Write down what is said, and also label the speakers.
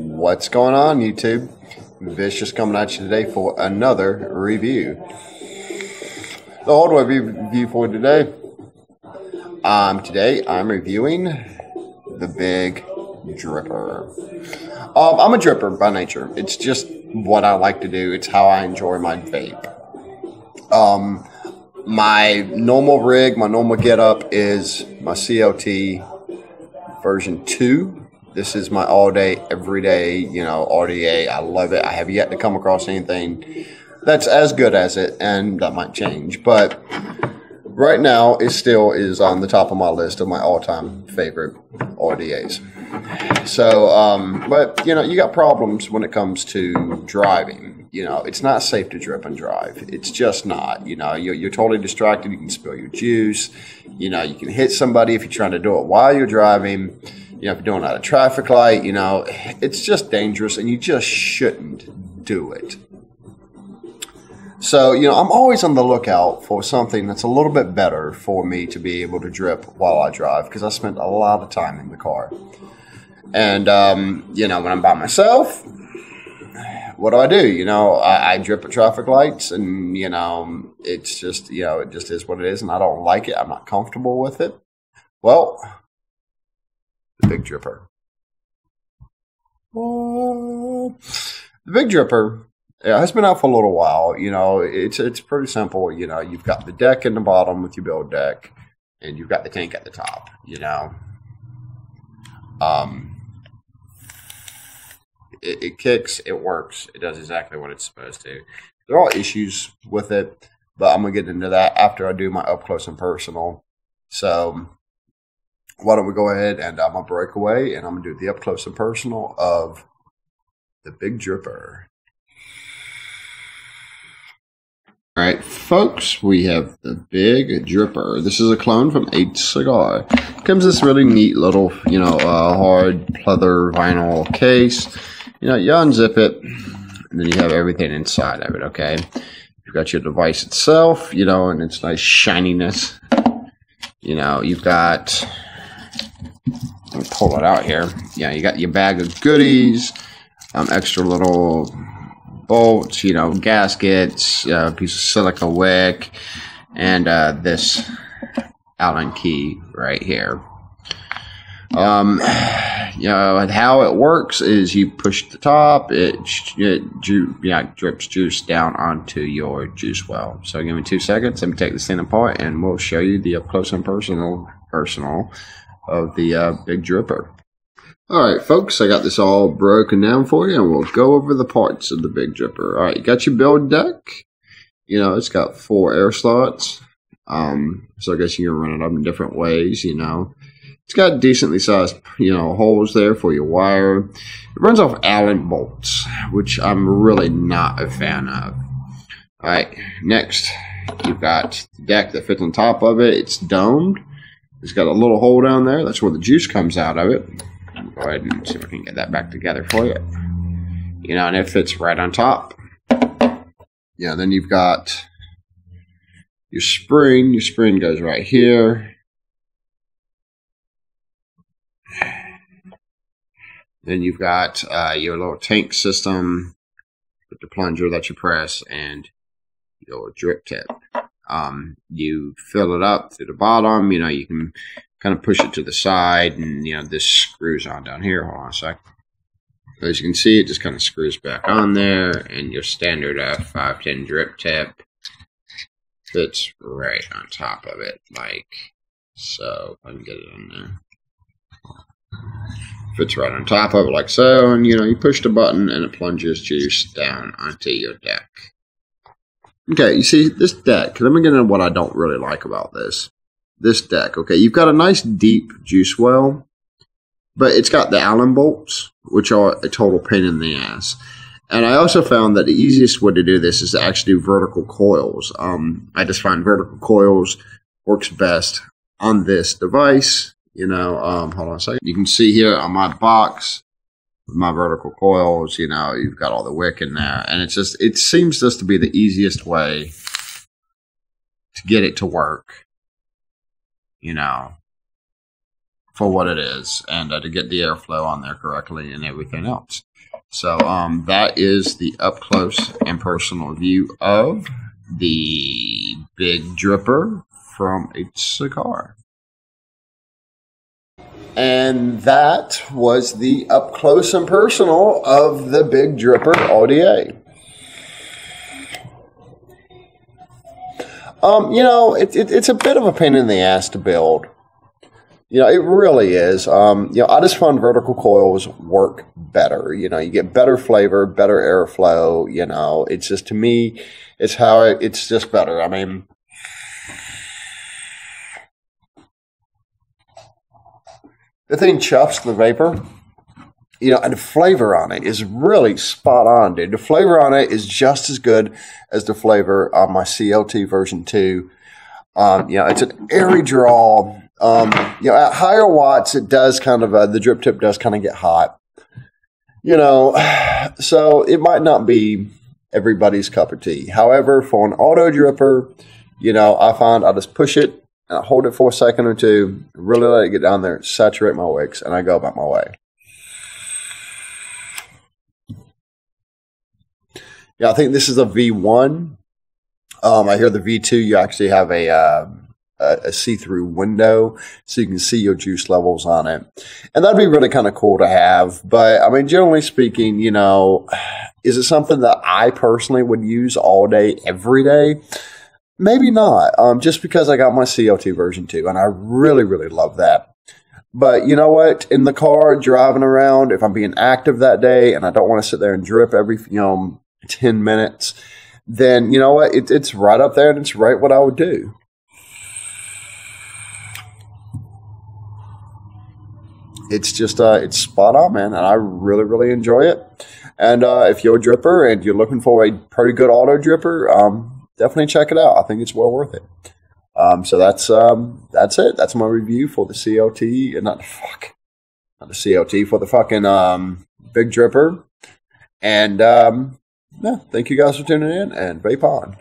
Speaker 1: What's going on, YouTube? Vicious coming at you today for another review. The hardware review for today. Today I'm reviewing the Big Dripper. I'm a dripper by nature. It's just what I like to do. It's how I enjoy my vape. My normal rig, my normal getup is my CLT version 2. This is my all-day, everyday, RDA. I love it. I have yet to come across anything that's as good as it, and that might change. But right now, it still is on the top of my list of my all-time favorite RDAs. So, but, you got problems when it comes to driving. It's not safe to drip and drive. It's just not. You're totally distracted. You can spill your juice. You can hit somebody if you're trying to do it while you're driving. If you're doing it at a traffic light, it's just dangerous, and you just shouldn't do it. So, I'm always on the lookout for something that's a little bit better for me to be able to drip while I drive, because I spend a lot of time in the car. And, when I'm by myself, what do? I drip at traffic lights, and, it's just, it just is what it is, and I don't like it. I'm not comfortable with it. Well, the Big Dripper. The Big Dripper has been out for a little while. It's pretty simple. You've got the deck in the bottom with your build deck, and you've got the tank at the top. It kicks, it works, it does exactly what it's supposed to. There are issues with it, but I'm gonna get into that after I do my up close and personal. So why don't we go ahead and I'm gonna break away and I'm gonna do the up close and personal of the Big Dripper. All right, folks, we have the Big Dripper. This is a clone from Hcigar. Comes this really neat little, hard pleather vinyl case. You unzip it, and then you have everything inside of it, okay? You've got your device itself, and its nice shininess. You've got, let me pull it out here. You got your bag of goodies, extra little bolts, gaskets, a piece of silica wick, and this Allen key right here. How it works is you push the top, it drips juice down onto your juice well. So give me 2 seconds. Let me take this thing apart, and we'll show you the up close and personal of the Big Dripper. All right, folks, I got this all broken down for you, and we'll go over the parts of the Big Dripper. All right, you got your build deck. It's got 4 air slots. So I guess you can run it up in different ways, It's got decently sized, holes there for your wire. It runs off Allen bolts, which I'm really not a fan of. All right, next, you've got the deck that fits on top of it. It's domed. It's got a little hole down there. That's where the juice comes out of it. Go ahead and see if I can get that back together for you. And it fits right on top. Then you've got your spring. Your spring goes right here. Then you've got your little tank system with the plunger that you press and your drip tip. You fill it up to the bottom. You can kind of push it to the side, and this screws on down here. Hold on a sec. As you can see, it just kind of screws back on there, and your standard 510 drip tip fits right on top of it, like so. If I can get it on there. Fits right on top of it like so, and you push the button and it plunges juice down onto your deck. Okay, you see this deck. Let me get into what I don't really like about this deck. Okay, you've got a nice deep juice well, but it's got the Allen bolts, which are a total pain in the ass. And I also found that the easiest way to do this is to actually do vertical coils. I just find vertical coils works best on this device. Hold on a second. You can see here on my box, with my vertical coils, you've got all the wick in there. And it seems just to be the easiest way to get it to work. for what it is, and to get the airflow on there correctly and everything else. So that is the up close and personal view of the Big Dripper from Hcigar. And that was the up close and personal of the Big Dripper RDA. You know, it's a bit of a pain in the ass to build. You know, it really is. You know, I just find vertical coils work better. You know, you get better flavor, better airflow. You know, it's just, to me, it's how it's just better. I mean, the thing chuffs the vapor. You know, and the flavor on it is really spot on, dude. The flavor on it is just as good as the flavor on my CLT version 2. You know, it's an airy draw. You know, at higher watts, it does kind of, the drip tip does kind of get hot. You know, so it might not be everybody's cup of tea. However, for an auto dripper, you know, I find I just push it, and I hold it for a second or two, really let it get down there, saturate my wicks, and I go about my way. Yeah, I think this is a V1. I hear the V2, you actually have a see-through window so you can see your juice levels on it. And that'd be really kind of cool to have. But, I mean, generally speaking, you know, is it something that I personally would use all day, every day? Maybe not, just because I got my CLT version 2, and I really, really love that. But you know what? In the car, driving around, if I'm being active that day and I don't want to sit there and drip every, 10 minutes, then you know what? It's right up there, and it's right what I would do. It's just, it's spot on, man, and I really, really enjoy it. And if you're a dripper and you're looking for a pretty good auto dripper, definitely check it out. I think it's well worth it. So that's it. That's my review for the CLT, not the CLT, for the fucking Big Dripper. And yeah, thank you guys for tuning in, and vape on.